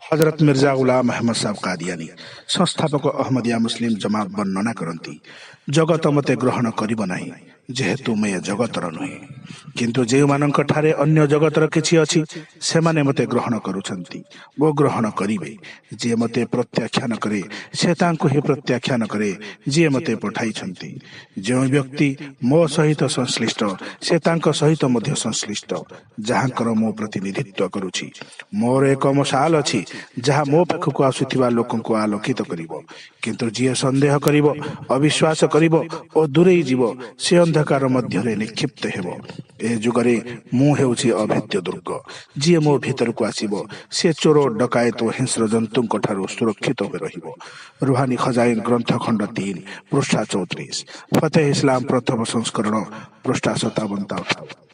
हजरत मिर्जा गुलाम अहमद साहब कादियानी संस्थापक अहमदिया मुस्लिम जमात वर्णना करती जगत मते ग्रहण करिब नाही जेहेतु मैं जगतर नुहे किंतु जे मानक ठारे अन्य जगतर किछि अछि सेमाने मते ग्रहण करूछंती वो ग्रहण करिवे जे मते प्रत्याख्यान करे से तांको ही प्रत्याख्यान करे जे मते पठाइछंती जो व्यक्ति मो सहित संश्लिष्ट से तांको सहित मध्य संश्लिष्ट जहाँकर मो प्रतिनिधित्व करुछि मोर एक मशाल अछि जहाँ मो पाखक आसुथिबा लोकंको आलोकित करिवो किंतु जिए संदेह करिवो अविश्वास करिवो ओ दूरेई जीवो से अंधकार मध्यरे निक्षिप्त हेबो ए जुगरे मु हेउछि अभेद्य दुर्ग जिए मो भितरको आसीबो से चोर डकायत ओ हिंस्र जंतुंको ठारू सुरक्षित होई रहिबो रूहानी खजाइन ग्रंथ खंड 3 पृष्ठ 34 फतेह इस्लाम प्रथम संस्करण पृष्ठ 57।